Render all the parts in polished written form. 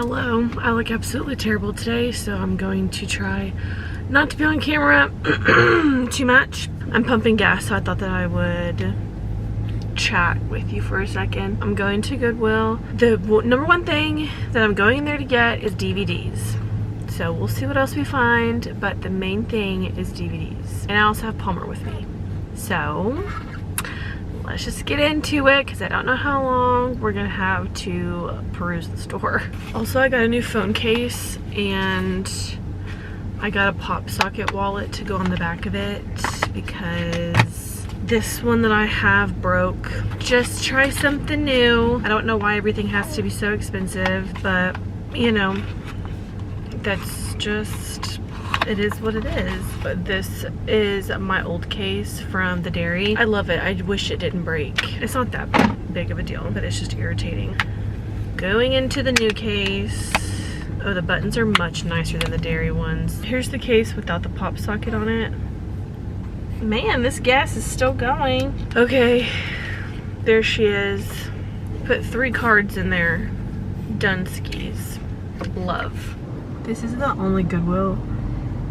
Hello, I look absolutely terrible today, so I'm going to try not to be on camera too much. I'm pumping gas, so I thought that I would chat with you for a second. I'm going to Goodwill. The number one thing that I'm going in there to get is DVDs. So we'll see what else we find, but the main thing is DVDs. And I also have Palmer with me. So let's just get into it because I don't know how long we're gonna have to peruse the store. Also, I got a new phone case and I got a pop socket wallet to go on the back of it because this one that I have broke. Just try something new. I don't know why everything has to be so expensive, but you know, that's just, it is what it is. But this is my old case from the dairy. I love it. I wish it didn't break. It's not that big of a deal, but it's just irritating. Going into the new case. Oh, the buttons are much nicer than the dairy ones. Here's the case without the pop socket on it. Man, this gas is still going. Okay, there she is. Put 3 cards in there. Dunskies. Love. This is the only Goodwill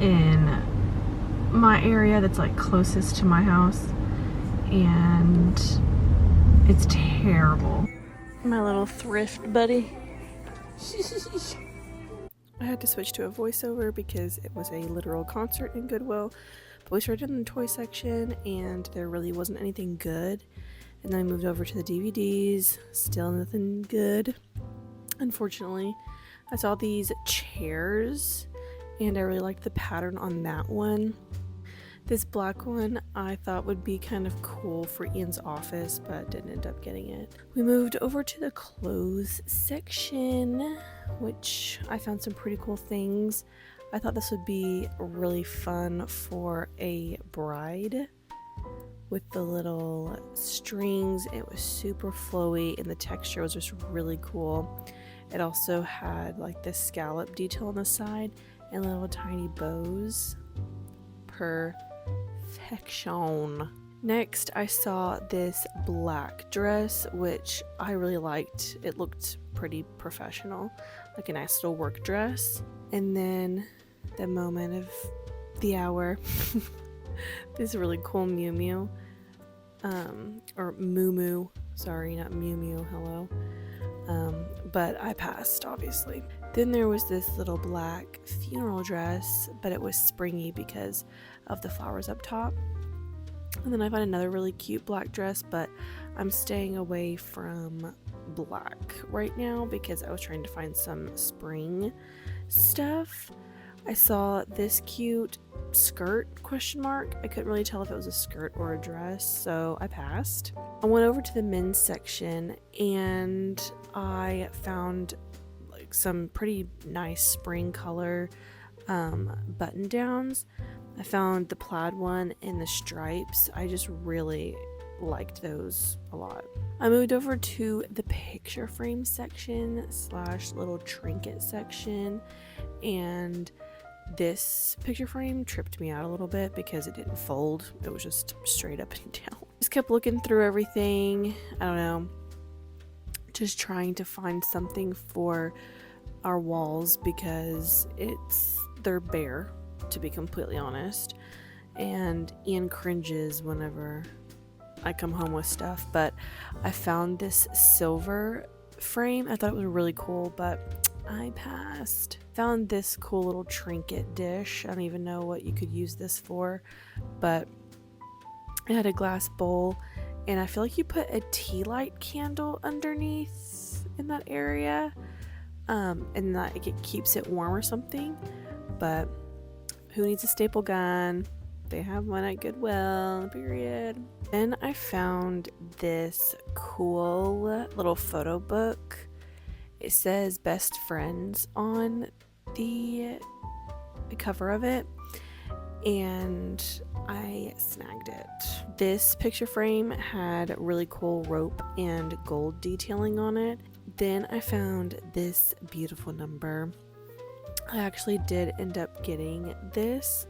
in my area that's like closest to my house, and it's terrible. My little thrift buddy. I had to switch to a voiceover because it was a literal concert in Goodwill, but we started in the toy section and there really wasn't anything good, and then I moved over to the DVDs. Still nothing good, unfortunately. I saw these chairs and I really liked the pattern on that one. This black one I thought would be kind of cool for Ian's office, but didn't end up getting it. We moved over to the clothes section, which I found some pretty cool things. I thought this would be really fun for a bride with the little strings. It was super flowy and the texture was just really cool. It also had like this scallop detail on the side and little tiny bows. Perfection. Next, I saw this black dress, which I really liked. It looked pretty professional, like a nice little work dress. And then the moment of the hour, this really cool Miu Miu, or Moo Moo. Sorry, not Miu Miu. Hello. But I passed, obviously. Then there was this little black funeral dress, but it was springy because of the flowers up top. And then I found another really cute black dress, but I'm staying away from black right now because I was trying to find some spring stuff. I saw this cute skirt ? I couldn't really tell if it was a skirt or a dress, so I passed. I went over to the men's section and I found like some pretty nice spring color button downs. I found the plaid one and the stripes. I just really liked those a lot. I moved over to the picture frame section / little trinket section, and this picture frame tripped me out a little bit because it didn't fold. It was just straight up and down. Just kept looking through everything. I don't know. Just trying to find something for our walls because they're bare, to be completely honest. And Ian cringes whenever I come home with stuff. But I found this silver frame. I thought it was really cool, but I passed. Found this cool little trinket dish. I don't even know what you could use this for, but it had a glass bowl, and I feel like you put a tea light candle underneath in that area, and that it keeps it warm or something. But who needs a staple gun? They have one at Goodwill, period. Then I found this cool little photo book. It says best friends on the cover of it, and I snagged it. This picture frame had really cool rope and gold detailing on it. Then I found this beautiful number. I actually did end up getting this,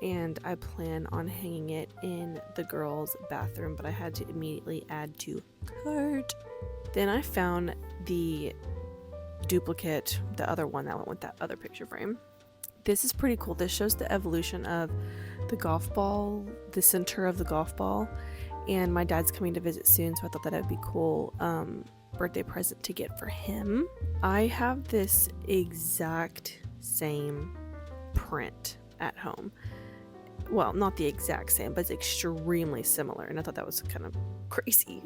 and I plan on hanging it in the girls' bathroom, but I had to immediately add to cart. Then I found the duplicate the other one that went with that other picture frame. This is pretty cool. This shows the evolution of the golf ball, the center of the golf ball, and my dad's coming to visit soon, so I thought that would be cool birthday present to get for him. I have this exact same print at home. Well, not the exact same, but it's extremely similar, and I thought that was kind of crazy.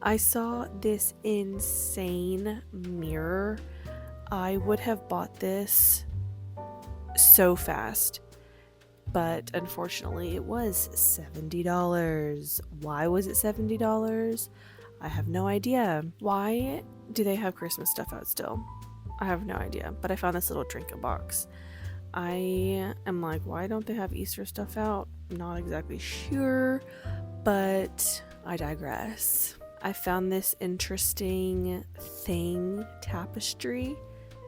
I saw this insane mirror. I would have bought this so fast, but unfortunately it was $70. Why was it $70? I have no idea. Why do they have Christmas stuff out still? I have no idea, but I found this little trinket box. I am like, why don't they have Easter stuff out? Not exactly sure, but I digress. I found this interesting thing, tapestry.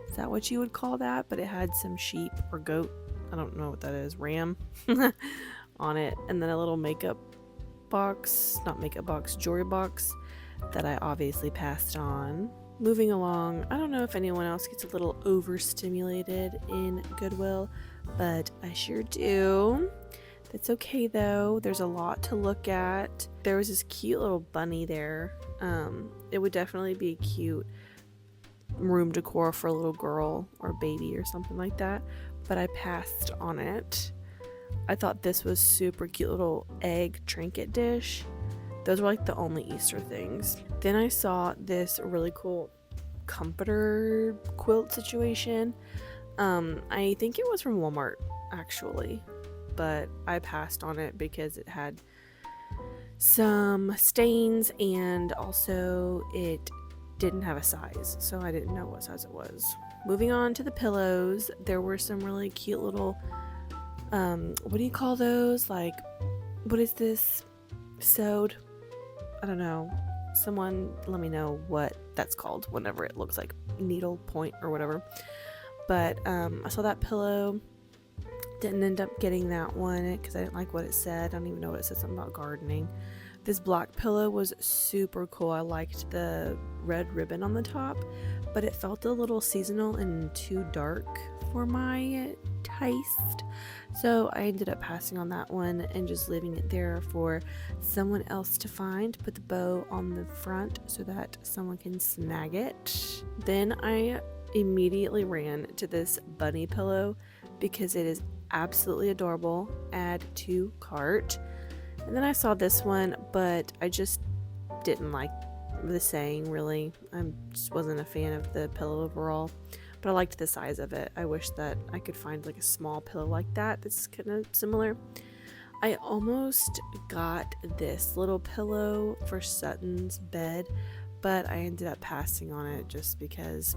Is that what you would call that? But it had some sheep or goat, I don't know what that is, ram on it, and then a little makeup box, not makeup box, jewelry box that I obviously passed on. Moving along, I don't know if anyone else gets a little overstimulated in Goodwill, but I sure do. That's okay though. There's a lot to look at. There was this cute little bunny there. It would definitely be a cute room decor for a little girl or baby or something like that, but I passed on it. I thought this was super cute little egg trinket dish. Those were like the only Easter things. Then I saw this really cool comforter quilt situation. I think it was from Walmart actually, but I passed on it because it had some stains and also it didn't have a size, so I didn't know what size it was. Moving on to the pillows, there were some really cute little what do you call those? Like, what is this? Sewed? I don't know. Someone let me know what that's called whenever it looks like needle point or whatever. But I saw that pillow. Didn't end up getting that one because I didn't like what it said. I don't even know what it said, something about gardening. This black pillow was super cool. I liked the red ribbon on the top, but it felt a little seasonal and too dark for my taste. So I ended up passing on that one and just leaving it there for someone else to find. Put the bow on the front so that someone can snag it. Then I immediately ran to this bunny pillow because it is absolutely adorable. Add to cart. And then I saw this one, but I just didn't like the saying really. I just wasn't a fan of the pillow overall, but I liked the size of it. I wish that I could find like a small pillow like that that's kind of similar. I almost got this little pillow for Sutton's bed, but I ended up passing on it just because,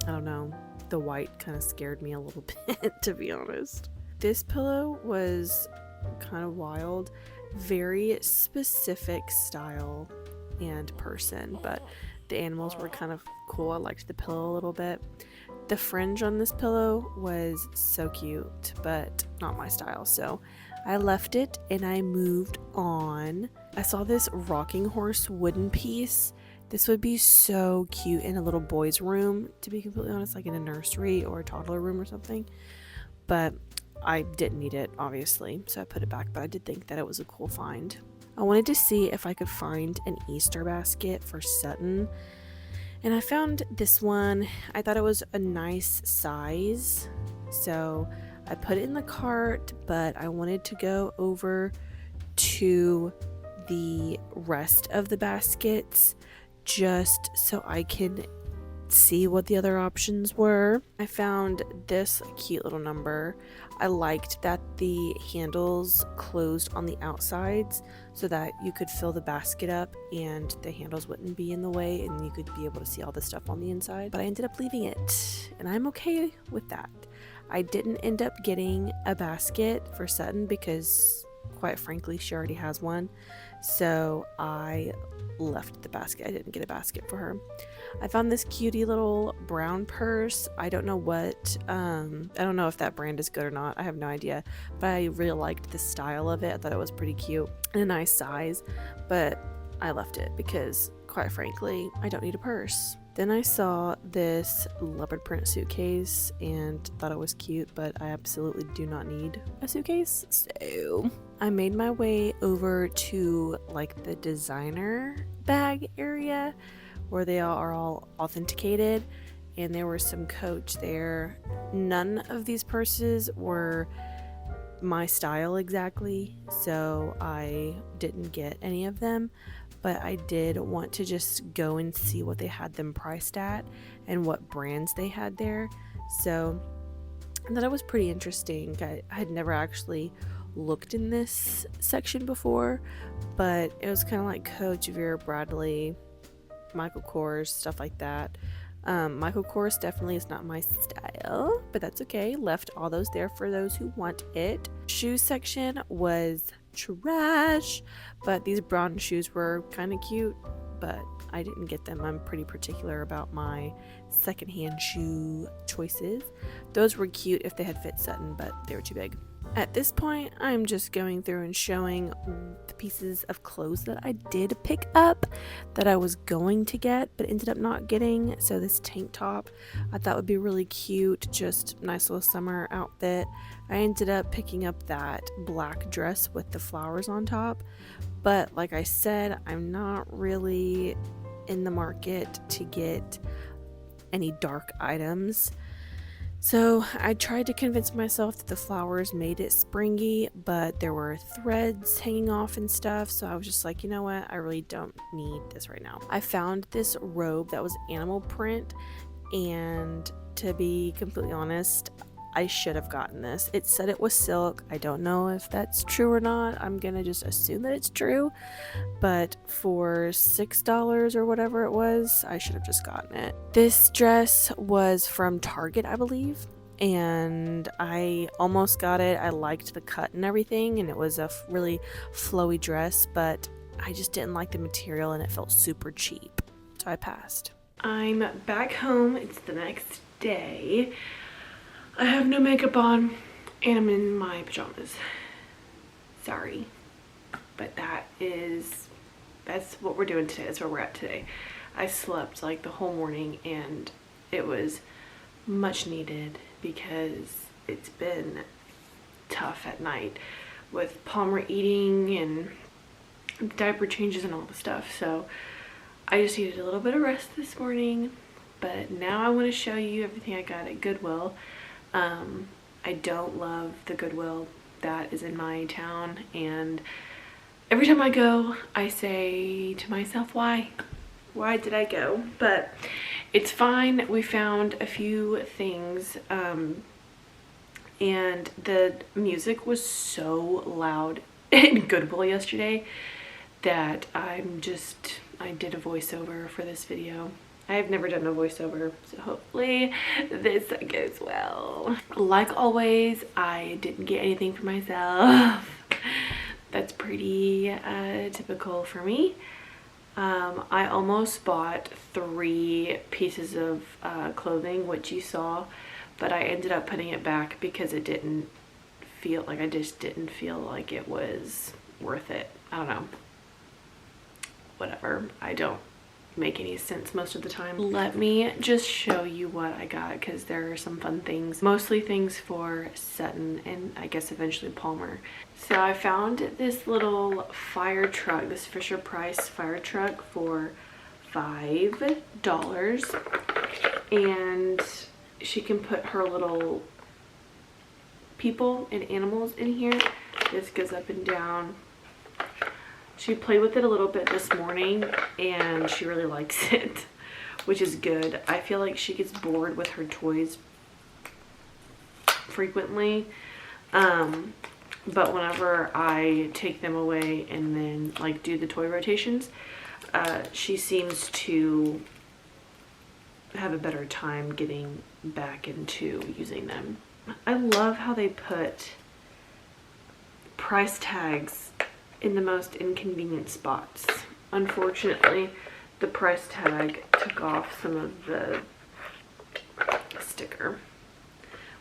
I don't know, the white kind of scared me a little bit, to be honest. This pillow was kind of wild, very specific style and person, but the animals were kind of cool. I liked the pillow a little bit. The fringe on this pillow was so cute, but not my style, so I left it and I moved on. I saw this rocking horse wooden piece. This would be so cute in a little boy's room, to be completely honest, like in a nursery or a toddler room or something, but I didn't need it, obviously, so I put it back, but I did think that it was a cool find. I wanted to see if I could find an Easter basket for Sutton, and I found this one. I thought it was a nice size, so I put it in the cart, but I wanted to go over to the rest of the baskets just so I can see what the other options were. I found this cute little number. I liked that the handles closed on the outsides so that you could fill the basket up and the handles wouldn't be in the way and you could be able to see all the stuff on the inside, but I ended up leaving it and I'm okay with that. I didn't end up getting a basket for Sutton because quite frankly she already has one, so I left the basket. I didn't get a basket for her. I found this cutie little brown purse. I don't know what, I don't know if that brand is good or not. I have no idea, but I really liked the style of it. I thought it was pretty cute and a nice size, but I left it because quite frankly, I don't need a purse. Then I saw this leopard print suitcase and thought it was cute, but I absolutely do not need a suitcase. So I made my way over to like the designer bag area where they are all authenticated, and there were some Coach there. None of these purses were my style exactly, so I didn't get any of them, but I did want to just go and see what they had them priced at and what brands they had there. So I thought it was pretty interesting. I had never actually looked in this section before, but it was kind of like Coach, Vera Bradley, Michael Kors, stuff like that. Michael Kors definitely is not my style, but that's okay. Left all those there for those who want it. Shoe section was trash, but these brown shoes were kind of cute, but I didn't get them. I'm pretty particular about my secondhand shoe choices. Those were cute if they had fit Sutton, but they were too big. At this point, I'm just going through and showing the pieces of clothes that I did pick up that I was going to get but ended up not getting. So this tank top I thought would be really cute, just nice little summer outfit. I ended up picking up that black dress with the flowers on top, but like I said, I'm not really in the market to get any dark items. So I tried to convince myself that the flowers made it springy, but there were threads hanging off and stuff, so I was just like, you know what, I really don't need this right now. I found this robe that was animal print, and to be completely honest, I should have gotten this. It said it was silk. I don't know if that's true or not. I'm gonna just assume that it's true, but for $6 or whatever it was, I should have just gotten it. This dress was from Target, I believe, and I almost got it. I liked the cut and everything, and it was a really flowy dress, but I just didn't like the material and it felt super cheap, so I passed. I'm back home. It's the next day. I have no makeup on and I'm in my pajamas. Sorry, but that's what we're doing today. That's where we're at today. I slept like the whole morning and it was much needed because it's been tough at night with Palmer eating and diaper changes and all the stuff. So I just needed a little bit of rest this morning, but now I want to show you everything I got at Goodwill. I don't love the Goodwill that is in my town, and every time I go I say to myself, why did I go? But it's fine. We found a few things, and the music was so loud in Goodwill yesterday that I did a voiceover for this video. I have never done a voiceover, so hopefully this goes well. Like always, I didn't get anything for myself. That's pretty typical for me. I almost bought 3 pieces of clothing, which you saw, but I ended up putting it back because it didn't feel like, I just didn't feel like it was worth it. I don't know. Whatever. I don't make any sense most of the time. Let me just show you what I got, because there are some fun things, mostly things for Sutton and I guess eventually Palmer. So I found this little fire truck, this Fisher Price fire truck for $5, and she can put her little people and animals in here. This goes up and down. She played with it a little bit this morning and she really likes it, which is good. I feel like she gets bored with her toys frequently, but whenever I take them away and then like do the toy rotations, she seems to have a better time getting back into using them. I love how they put price tags in the most inconvenient spots. Unfortunately, the price tag took off some of the sticker,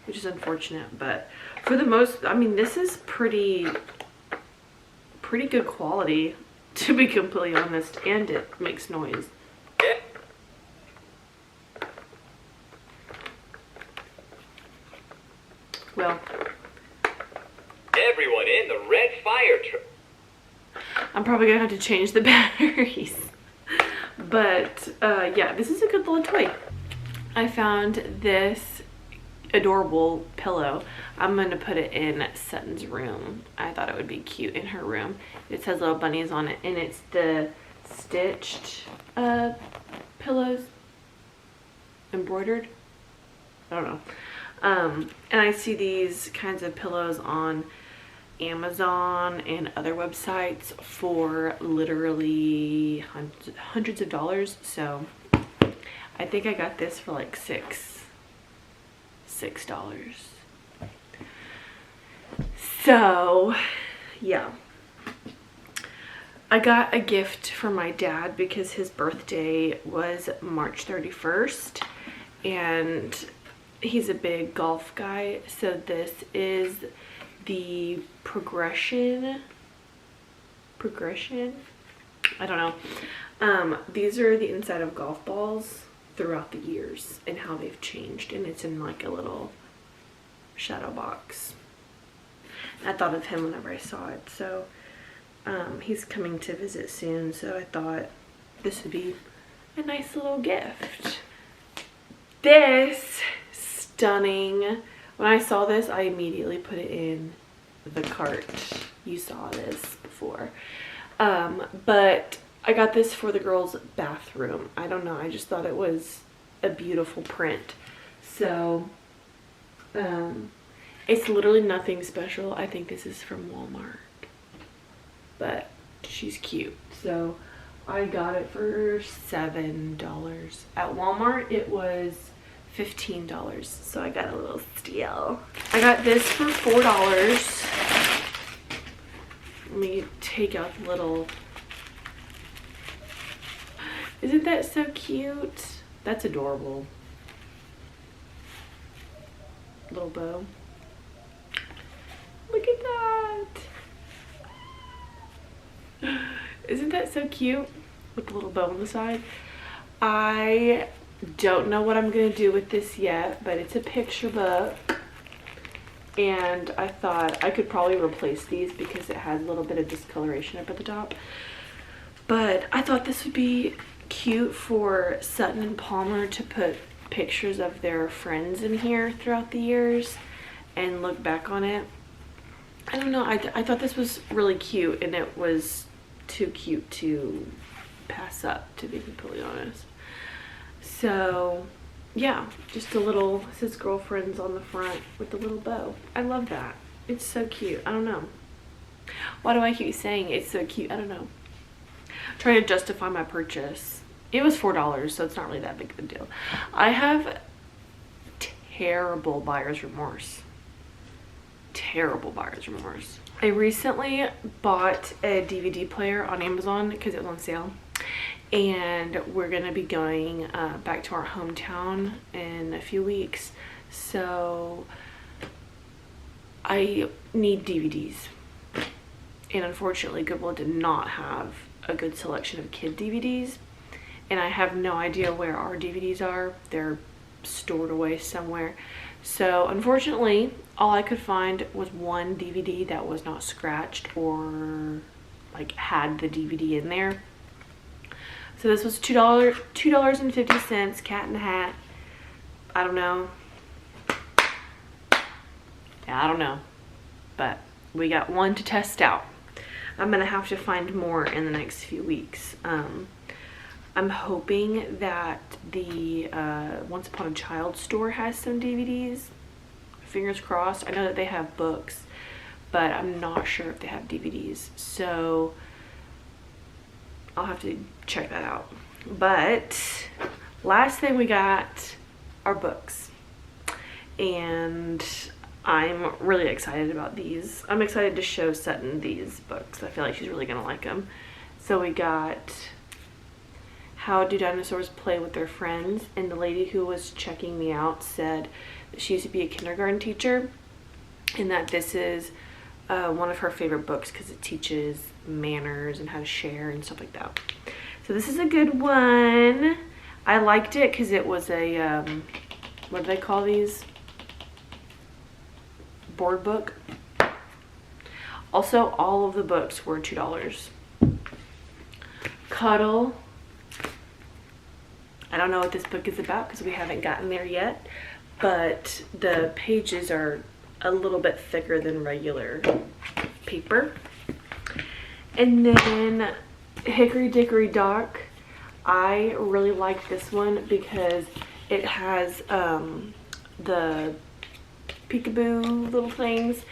which is unfortunate, but for the most, I mean, this is pretty good quality, to be completely honest, and it makes noise. Well, everyone in the red fire truck. I'm probably gonna have to change the batteries. But yeah, this is a good little toy. I found this adorable pillow. I'm gonna put it in Sutton's room. I thought it would be cute in her room. It says little bunnies on it, and it's the stitched pillows, embroidered. I don't know. And I see these kinds of pillows on Amazon and other websites for literally hundreds of dollars. So I think I got this for like $6. So yeah, I got a gift for my dad because his birthday was March 31st, and he's a big golf guy. So this is the progression, I don't know. These are the inside of golf balls throughout the years and how they've changed, and it's in like a little shadow box. I thought of him whenever I saw it. So he's coming to visit soon, so I thought this would be a nice little gift. This stunning, when I saw this, I immediately put it in the cart. You saw this before. But I got this for the girls' bathroom. I don't know, I just thought it was a beautiful print. So it's literally nothing special. I think this is from Walmart, but she's cute. So I got it for $7. At Walmart it was $15, so I got a little steal. I got this for $4. Let me take out the little, isn't that so cute? That's adorable. Little bow. Look at that. Isn't that so cute? With the little bow on the side. I don't know what I'm gonna do with this yet, but it's a picture book, and I thought I could probably replace these because it has a little bit of discoloration up at the top. But I thought this would be cute for Sutton and Palmer to put pictures of their friends in here throughout the years and look back on it. I don't know, I thought this was really cute, and it was too cute to pass up, to be completely honest. So yeah, just a little, it says girlfriends on the front with a little bow. I love that. It's so cute. I don't know, why do I keep saying it's so cute? I don't know. I'm trying to justify my purchase. It was $4, so it's not really that big of a deal. I have terrible buyer's remorse. Terrible buyer's remorse. I recently bought a DVD player on Amazon because it was on sale, and we're gonna be going back to our hometown in a few weeks, so I need DVDs, and unfortunately Goodwill did not have a good selection of kid DVDs, and I have no idea where our DVDs are. They're stored away somewhere. So unfortunately, all I could find was one DVD that was not scratched or like had the DVD in there. So this was $2.50, cat in the hat. I don't know. Yeah, I don't know. But we got one to test out. I'm gonna have to find more in the next few weeks. I'm hoping that the Once Upon a Child store has some DVDs. Fingers crossed. I know that they have books, but I'm not sure if they have DVDs. So I'll have to check that out. But last thing we got are books. And I'm really excited about these. I'm excited to show Sutton these books. I feel like she's really gonna like them. So we got How Do Dinosaurs Play with Their Friends, and the lady who was checking me out said that she used to be a kindergarten teacher and that this is one of her favorite books because it teaches manners and how to share and stuff like that. So this is a good one. I liked it because it was a what do they call these? board book. Also, all of the books were $2. Cuddle. I don't know what this book is about because we haven't gotten there yet, but the pages are a little bit thicker than regular paper. And then Hickory Dickory Dock. I really like this one because it has the peekaboo little things,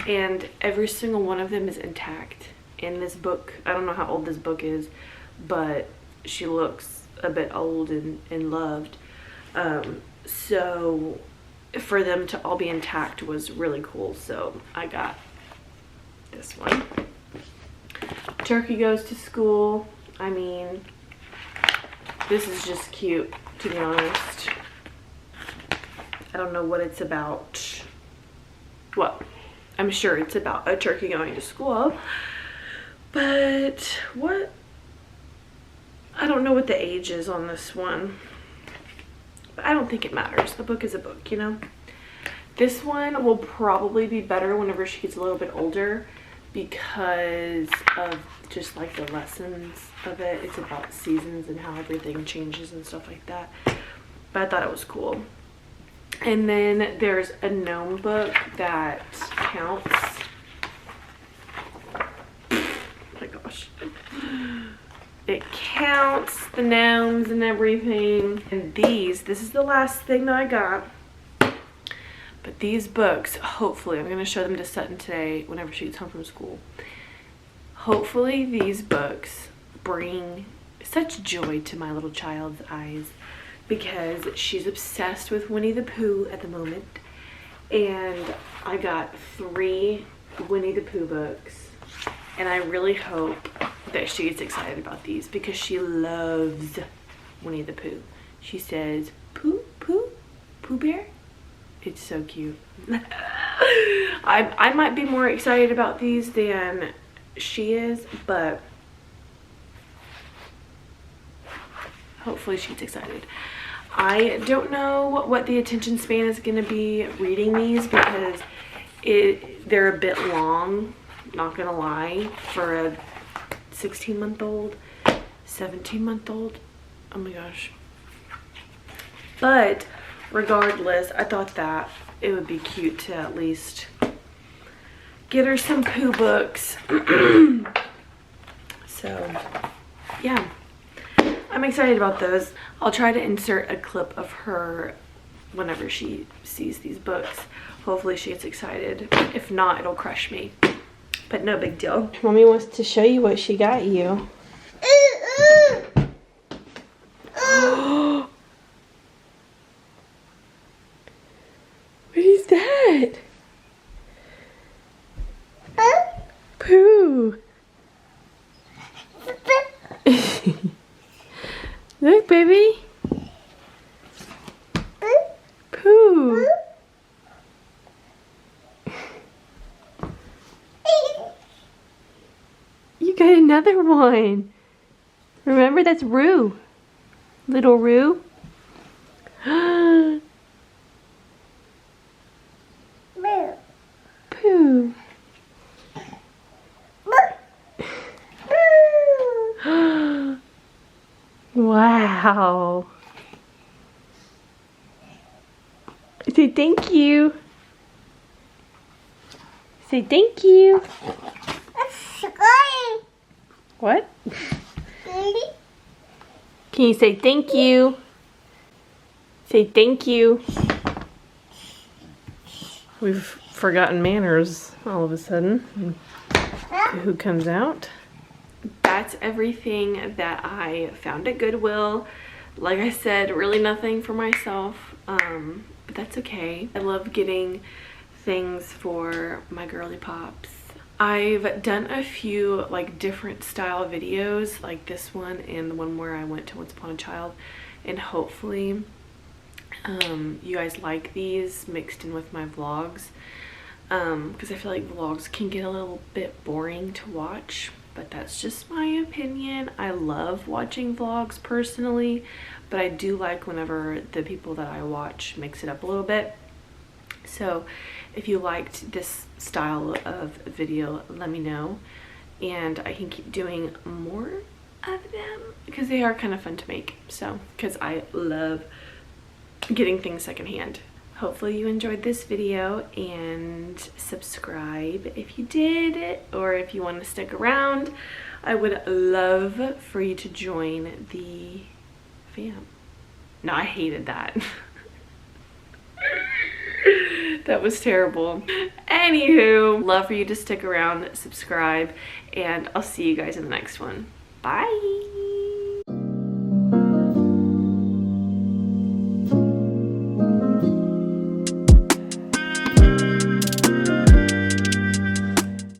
and every single one of them is intact in this book. I don't know how old this book is, but she looks a bit old and loved. So for them to all be intact was really cool, so I got this one. Turkey Goes to School. I mean, this is just cute, to be honest. I don't know what it's about. Well, I'm sure it's about a turkey going to school, but what? I don't know what the age is on this one, but I don't think it matters. A book is a book, you know? This one will probably be better whenever she gets a little bit older because of just like the lessons of it. It's about seasons and how everything changes and stuff like that. But I thought it was cool. And then there's a gnome book that counts. Oh my gosh. It counts the gnomes and everything. And this is the last thing that I got. But these books, hopefully, I'm going to show them to Sutton today whenever she gets home from school. Hopefully these books bring such joy to my little child's eyes because she's obsessed with Winnie the Pooh at the moment. And I got 3 Winnie the Pooh books. And I really hope that she gets excited about these because she loves Winnie the Pooh. She says, Pooh, Pooh, Pooh Bear. It's so cute. I might be more excited about these than she is, but hopefully she's excited. I don't know what the attention span is going to be reading these because they're a bit long, not gonna lie, for a 16-month-old, 17-month-old. Oh my gosh. But regardless, I thought that it would be cute to at least get her some Pooh books. So yeah, I'm excited about those. I'll try to insert a clip of her whenever she sees these books. Hopefully she gets excited. If not, it'll crush me, but no big deal. Mommy wants to show you what she got you. What is that? Pooh. Look, baby. Pooh. You got another one. Remember, that's Roo. Little Roo. Pooh. Wow. Say thank you. Say thank you. What? Can you say thank you? Say thank you. We've forgotten manners all of a sudden. Who comes out? That's everything that I found at Goodwill. Like I said, really nothing for myself, but that's okay. I love getting things for my girly pops. I've done a few like different style videos like this one and the one where I went to Once Upon a Child, and hopefully you guys like these mixed in with my vlogs, because I feel like vlogs can get a little bit boring to watch, but that's just my opinion. I love watching vlogs personally, but I do like whenever the people that I watch mix it up a little bit. So if you liked this style of video, let me know, and I can keep doing more of them because they are kind of fun to make. So, because I love getting things secondhand. Hopefully you enjoyed this video, and subscribe if you did, or if you want to stick around. I would love for you to join the fam. No, I hated that. That was terrible. Anywho, love for you to stick around, subscribe, and I'll see you guys in the next one. Bye.